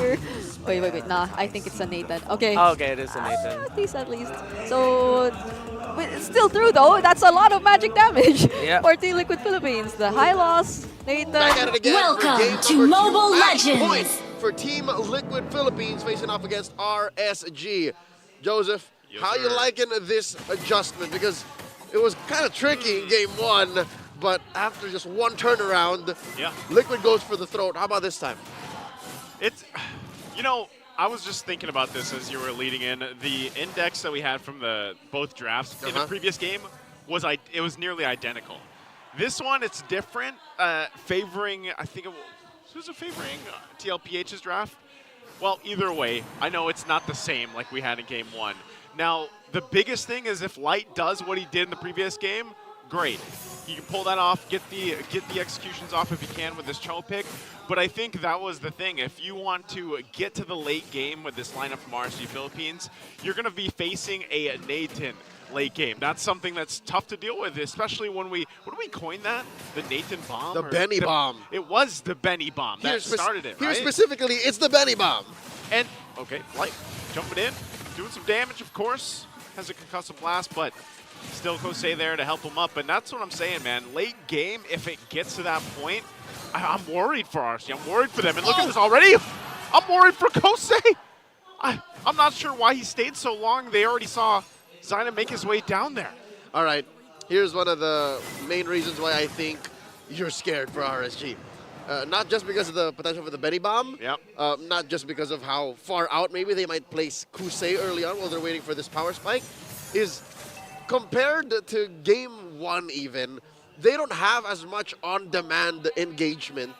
here. Wait. Nah, I think it's a Nathan. Okay. Oh, okay, it is a Nathan. At least. So, but it's still true though. That's a lot of magic damage Yeah. for Team Liquid Philippines. The high loss, Nathan. Back at it again for Welcome game to number Mobile 2. Match Legends. point for Team Liquid Philippines facing off against RSG. Joseph, Yes, how you sir. liking this adjustment? Because it was kind of tricky in game 1, but after just one turnaround, Yeah. Liquid goes for the throat. How about this time? It's, you know, I was just thinking about this as you were leading in. The index that we had from the both drafts in the previous game was it was nearly identical. This one, it's different, favoring, I think who's it favoring? TLPH's draft? Well, either way, I know it's not the same like we had in game 1. Now, the biggest thing is if Light does what he did in the previous game, great. He can pull that off, get the executions off if he can with this Cho pick. But I think that was the thing. If you want to get to the late game with this lineup from RSG Philippines, you're going to be facing a Nathan late game. That's something that's tough to deal with, especially when what do we coin that? The Nathan bomb? The Benny bomb. It was the Benny bomb that started it, Here right? specifically, it's the Benny bomb. And, okay, Light jumping in, doing some damage, of course. Has a concussive blast, but still Kosei there to help him up. And that's what I'm saying, man. Late game, if it gets to that point, I'm worried for RSG. I'm worried for them. And look at this already. I'm worried for Kosei. I'm not sure why he stayed so long. They already saw Zyna make his way down there. All right, here's one of the main reasons why I think you're scared for RSG. Not just because of the potential for the Benny bomb. Yep. Not just because of how far out maybe they might place Kusei early on while they're waiting for this power spike. Is compared to game 1 even, they don't have as much on-demand engagement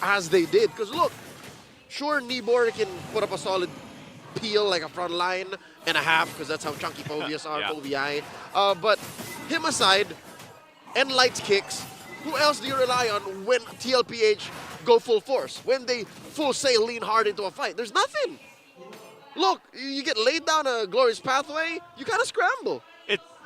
as they did. Because look, sure, Nibor can put up a solid peel like a front line and a half because that's how chunky Phobias are, Yeah. Phobiae. But him aside, and Light's kicks, who else do you rely on when TLPH go full force? When they full sail lean hard into a fight? There's nothing. Look, you get laid down a glorious pathway, you kind of scramble.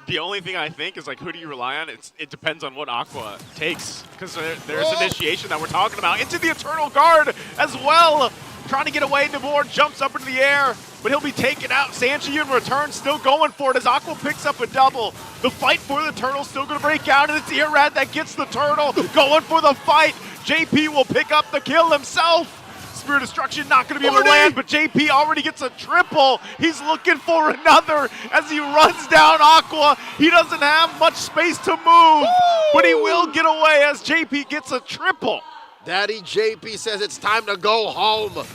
The only thing I think is, like, who do you rely on? It depends on what Aqua takes. Because there's initiation that we're talking about. Into the Eternal Guard as well. Trying to get away. Nibor jumps up into the air, but he'll be taken out. Sanji in return still going for it as Aqua picks up a double. The fight for the turtle still going to break out, and it's Irad that gets the turtle. Going for the fight. JP will pick up the kill himself. Spear Destruction not going to be able to land, but JP already gets a triple. He's looking for another as he runs down Aqua. He doesn't have much space to move, but he will get away as JP gets a triple. Daddy JP says it's time to go home.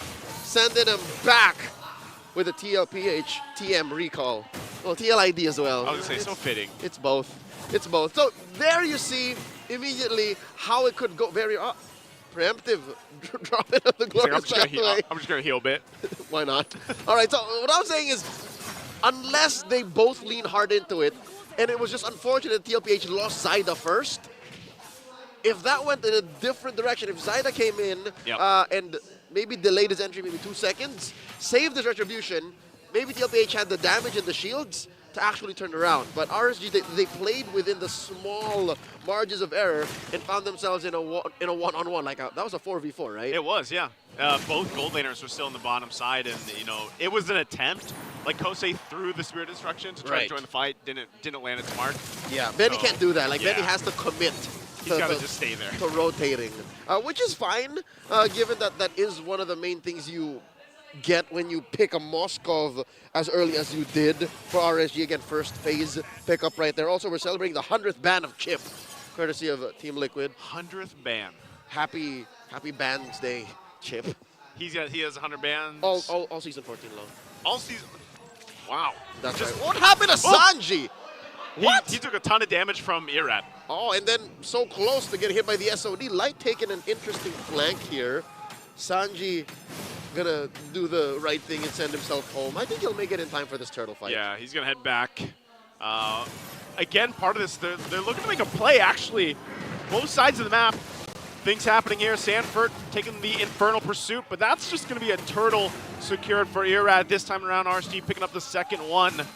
Sending him back with a TLPH TM recall. Well, TLID as well. I was going to say, so fitting. It's both. It's both. So there you see immediately how it could go very preemptive. Drop it on the glorious pathway. I'm just going to heal a bit. Why not? All right, so what I'm saying is, unless they both lean hard into it, and it was just unfortunate TLPH lost Zyda first, if that went in a different direction, if Zyda came in and maybe delayed his entry maybe 2 seconds, saved his retribution, maybe TLPH had the damage and the shields to actually turn around. But RSG, they played within the small margins of error and found themselves in a one-on-one. Like that was a 4v4, right? It was, yeah. Both gold laners were still on the bottom side, and it was an attempt. Like Kosei threw the Spirit Destruction to try to join the fight, didn't land its mark. Yeah, Benny can't do that. Like Benny has to commit. He's got to just stay there. To rotating, which is fine, given that that is one of the main things you get when you pick a Moskov as early as you did for RSG. Again, first phase pickup right there. Also, we're celebrating the 100th ban of Chip, courtesy of Team Liquid. 100th ban. Happy Bands Day, Chip. He has 100 bans. All season 14 long. All season. Wow. That's right. What happened to Sanji? What? He took a ton of damage from Irad. Oh, and then so close to getting hit by the SOD. Light taking an interesting flank here. Sanji gonna do the right thing and send himself home. I think he'll make it in time for this turtle fight. Yeah, he's gonna head back. Again, part of this, they're looking to make a play, actually. Both sides of the map. Things happening here. Sanford taking the Infernal Pursuit, but that's just gonna be a turtle secured for Irad. This time around, RSG picking up the second one.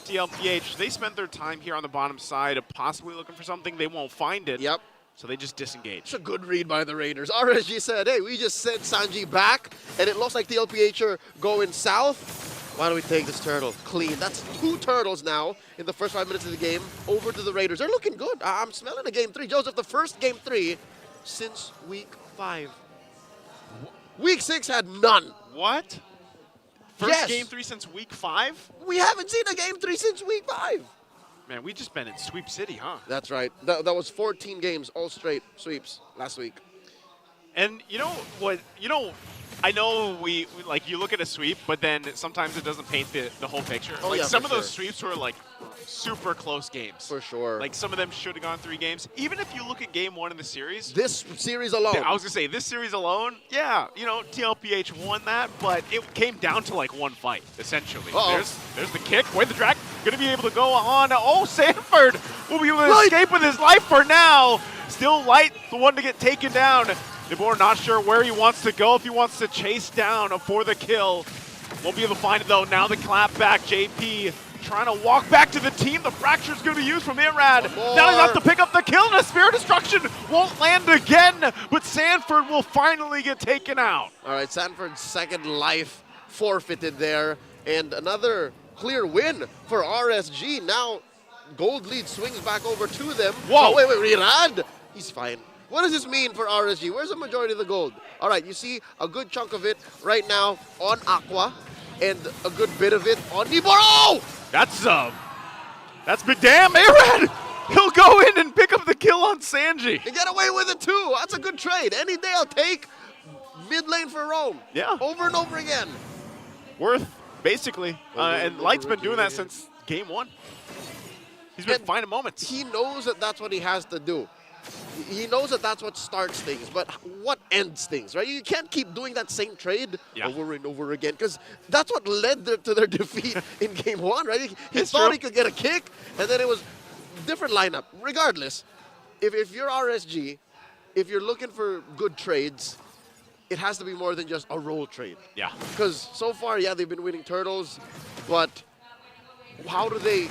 TLPH, they spent their time here on the bottom side of possibly looking for something. They won't find it. Yep. So they just disengage. It's a good read by the Raiders. RSG said, hey, we just sent Sanji back, and it looks like TLPH are going south. Why don't we take this turtle? Clean. That's 2 turtles now in the first 5 minutes of the game over to the Raiders. They're looking good. I'm smelling a game 3. Joseph, the first game 3 since week 5. Week 6 had none. What? First game 3 since week 5? We haven't seen a game 3 since week 5. Man, we just been in Sweep City, huh? That's right. That was 14 games, all straight sweeps last week. And you know what? I know we like you look at a sweep, but then sometimes it doesn't paint the whole picture. Oh, like yeah, some for of those sure. sweeps were like super close games. For sure. Like some of them should have gone 3 games. Even if you look at game 1 in the series. This series alone. I was gonna say this series alone, yeah, TLPH won that, but it came down to like 1 fight essentially. There's the kick. Wait, the drag gonna be able to go on. Oh, Sanford will be able to escape with his life for now. Still Light, the one to get taken down. DeBoer not sure where he wants to go, if he wants to chase down for the kill. Won't be able to find it though. Now the clap back. JP trying to walk back to the team. The fracture's going to be used from Irad. Now he's got to pick up the kill, and a Spear Destruction won't land again, but Sanford will finally get taken out. All right, Sanford's second life forfeited there, and another clear win for RSG. Now gold lead swings back over to them. Whoa. Oh, wait, Irad. He's fine. What does this mean for RSG? Where's the majority of the gold? All right, you see a good chunk of it right now on Aqua, and a good bit of it on Niboro. That's big damn. Irad, he'll go in and pick up the kill on Sanji. They get away with it too. That's a good trade. Any day I'll take mid lane for Rome. Yeah. Over and over again. Worth, basically. And Light's been doing that since game 1. He's been finding moments. He knows that that's what he has to do. He knows that that's what starts things, but what ends things, right? You can't keep doing that same trade over and over again, because that's what led to their defeat in game 1, right? He thought he could get a kick, and then it was different lineup. Regardless, if you're RSG, if you're looking for good trades, it has to be more than just a role trade. Yeah. Because so far, yeah, they've been winning turtles, but how do they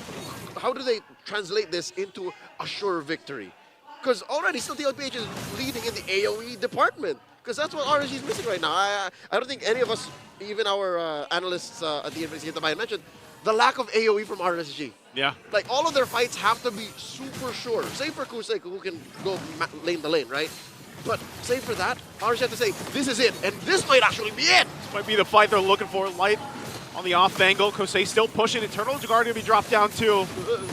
translate this into a sure victory? Because already still TLPH is leading in the AoE department. Because that's what RSG is missing right now. I don't think any of us, even our analysts at the Infinity Game mentioned, the lack of AoE from RSG. Yeah. Like, all of their fights have to be super sure. Save for Kusei, who can go lane to lane, right? But save for that, RSG have to say, this is it. And this might actually be it. This might be the fight they're looking for. Light on the off angle. Kosei still pushing. Eternal Jaguar going to be dropped down too.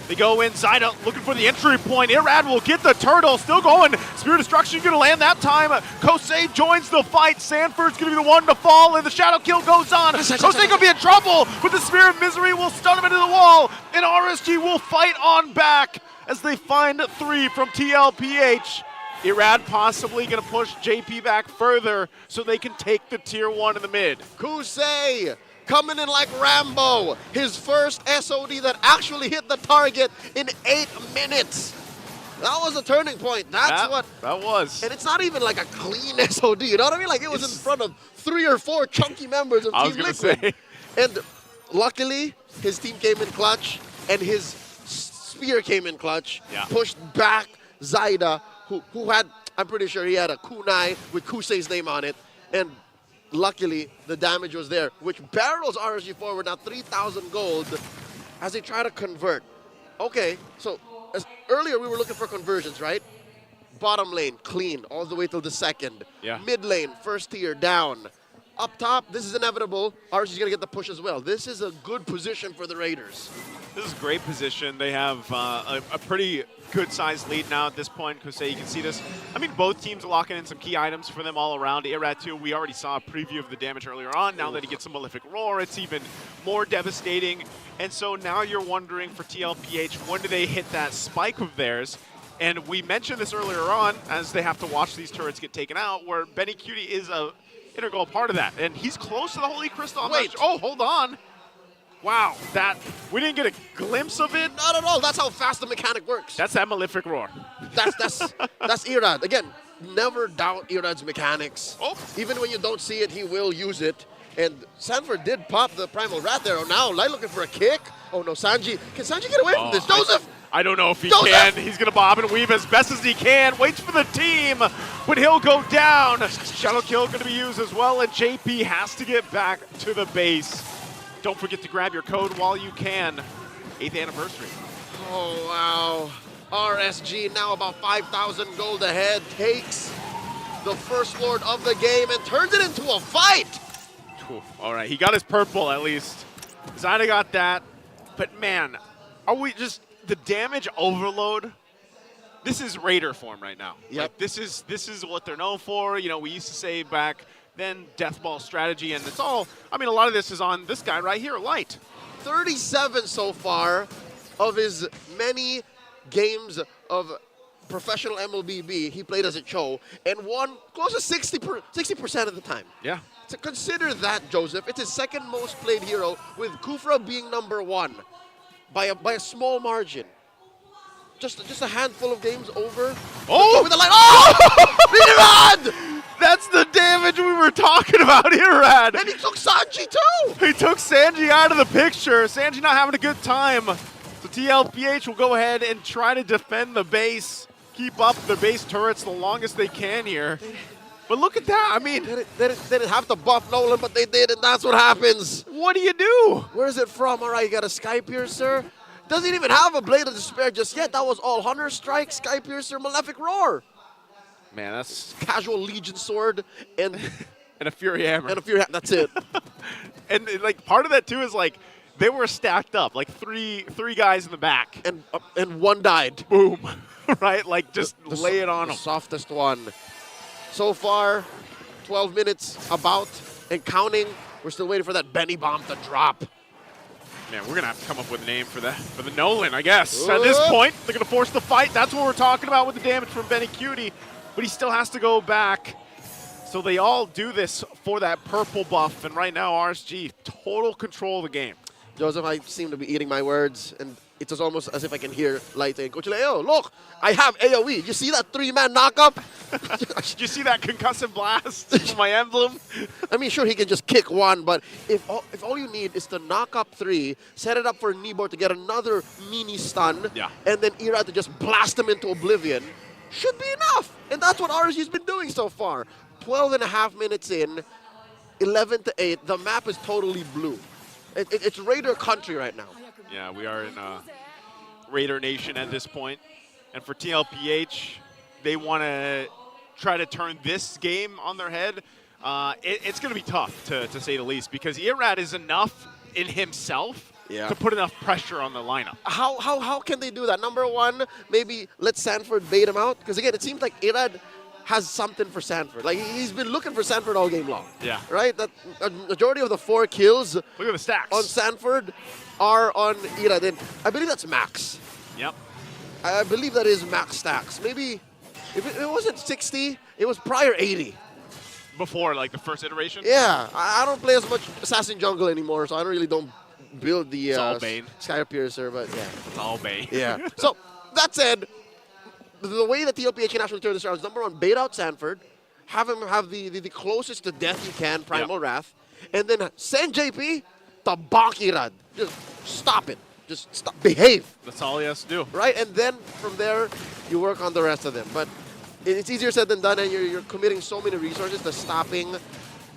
They go inside, looking for the entry point. Irad will get the turtle. Still going. Spear Destruction going to land that time. Kosei joins the fight. Sanford's going to be the one to fall, and the shadow kill goes on. Kosei going to be in trouble, but the Spear of Misery will stun him into the wall, and RSG will fight on back as they find 3 from TLPH. Irad possibly going to push JP back further so they can take the tier 1 in the mid. Kusei coming in like Rambo. His first SOD that actually hit the target in 8 minutes. That was a turning point. That was. And it's not even like a clean SOD, you know what I mean? Like, it was in front of 3 or 4 chunky members of Team Liquid. And luckily, his team came in clutch, and his spear came in clutch. Yeah. Pushed back Zaida, who had, I'm pretty sure he had a kunai with Kusei's name on it. And luckily, the damage was there, which barrels RSG forward now 3,000 gold as they try to convert. Okay, so earlier we were looking for conversions, right? Bottom lane, clean, all the way till the second. Yeah. Mid lane, first tier, down. Up top, this is inevitable. RSG's going to get the push as well. This is a good position for the Raiders. This is a great position. They have a pretty good-sized lead now at this point. Kosei, you can see this. I mean, both teams are locking in some key items for them all around. Irad, too, we already saw a preview of the damage earlier on. Now that he gets a Malefic Roar, it's even more devastating. And so now you're wondering for TLPH, when do they hit that spike of theirs? And we mentioned this earlier on, as they have to watch these turrets get taken out, where Benny Cutie is a integral part of that. And he's close to the Holy Crystal. Wait. Oh, hold on. Wow, we didn't get a glimpse of it. Not at all. That's how fast the mechanic works. That's that Malefic Roar. That's Irad. Again, never doubt Irad's mechanics. Oh. Even when you don't see it, he will use it. And Sanford did pop the Primal Rat there. Oh, now Light looking for a kick. Oh no, Sanji. Can Sanji get away from this? Joseph! I don't know if he Joseph! can. He's going to bob and weave as best as he can. Waits for the team, but he'll go down. Shadow kill going to be used as well, and JP has to get back to the base. Don't forget to grab your code while you can. 8th anniversary. Oh, wow. RSG now about 5,000 gold ahead, takes the first lord of the game and turns it into a fight. Oof, all right, he got his purple at least. Zyda got that, but man, are we just the damage overload? This is Raider form right now. Yep. Like, this is what they're known for. You know, we used to say back then deathball strategy, and it's all. I mean, a lot of this is on this guy right here, Light. 37 so far of his many games of professional MLBB he played as a Cho and won close to 60% of the time. Yeah. So consider that, Joseph. It's his second most played hero, with Kufra being number 1 by a small margin. Just a handful of games over. Oh! With the line. Oh! Mirad! That's the damage we were talking about here, Rad. And he took Sanji too! He took Sanji out of the picture. Sanji not having a good time. So TLPH will go ahead and try to defend the base, keep up the base turrets the longest they can here. But look at that, I mean. They didn't have to buff Nolan, but they did, and that's what happens. What do you do? Where is it from? All right, you got a Sky Piercer. Doesn't even have a Blade of Despair just yet. That was all Hunter Strike, Sky Piercer, Malefic Roar. Man, that's... Casual Legion Sword and... and a Fury Hammer. And a Fury Hammer, that's it. And like part of that too is like, they were stacked up, like three guys in the back. And one died. Boom. Right? Like just The lay it on the them. softest one. So far, 12 minutes about and counting. We're still waiting for that Benny Bomb to drop. Man, we're gonna have to come up with a name for the Nolan, I guess. At this point, they're gonna force the fight. That's what we're talking about with the damage from Benny Cutie. But he still has to go back. So they all do this for that purple buff, and right now RSG, total control of the game. Joseph, I seem to be eating my words, and it's just almost as if I can hear Light saying, Coach Leo, look, I have AoE. You see that 3-man knockup? Did you see that concussive blast from my emblem? I mean, sure, he can just kick one, but if all you need is to knock up 3, set it up for Nibor to get another mini stun, Yeah. and then Ira to just blast him into oblivion, should be enough. And that's what RSG's been doing so far. 12 and a half minutes in, 11-8, the map is totally blue. It's Raider country right now. Yeah, we are in Raider Nation at this point. And for TLPH, they want to try to turn this game on their head. It's going to be tough, to say the least, because Irad is enough in himself to put enough pressure on the lineup. How can they do that? Number one, maybe let Sanford bait him out. Because again, it seems like Irad has something for Sanford. Like, he's been looking for Sanford all game long. Yeah. Right? That a majority of the 4 kills Look at the stacks. on Sanford are on Irad. And I believe that's max. Yep. I believe that is max stacks. Maybe if it wasn't 60, it was prior 80. Before, like, the first iteration? Yeah. I don't play as much Assassin Jungle anymore, so I really don't build the It's all Bane. Sky Piercer, but yeah. It's all Bane. Yeah. So, that said, the way that TLPH can actually turn this around is, number one, bait out Sanford, have him have the closest to death you can, Primal Wrath, and then send JP to bonk Irad. Just stop it. Just stop. Behave. That's all he has to do. Right? And then from there, you work on the rest of them. But it's easier said than done, and you're committing so many resources to stopping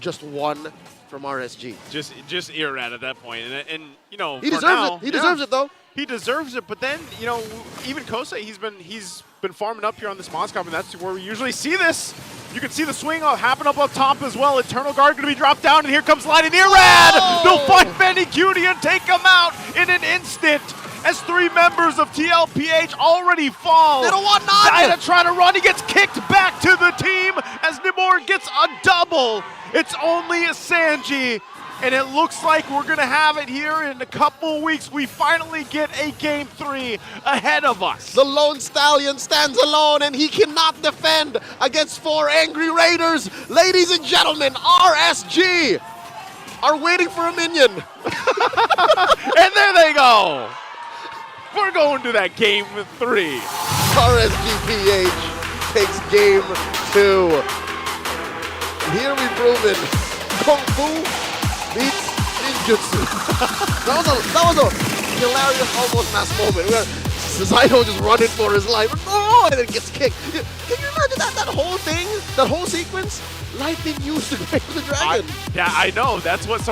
just one from RSG. Just Irad at that point. And you know, He for deserves now, it. He deserves it, though. He deserves it, but then, you know, even Kosei, he's been farming up here on this Moscow, and that's where we usually see this. You can see the swing happen up top as well. Eternal Guard going to be dropped down, and here comes Light and Irad. They'll fight Benny Cutie and take him out in an instant as 3 members of TLPH already fall. They don't want none. Zyda trying to run. He gets kicked back to the team as Nimor gets a double. It's only a Sanji. And it looks like we're going to have it here in a couple weeks. We finally get a Game 3 ahead of us. The Lone Stallion stands alone, and he cannot defend against 4 angry Raiders. Ladies and gentlemen, RSG are waiting for a minion. And there they go. We're going to that Game 3. RSGPH takes Game 2. Here we've proven Kung Fu beats ninjutsu. that was a hilarious almost mass moment. Zydo just running for his life. Oh, and then gets kicked. Can you imagine that whole thing, that whole sequence? Lightning used to break the dragon. Yeah, I know. That's what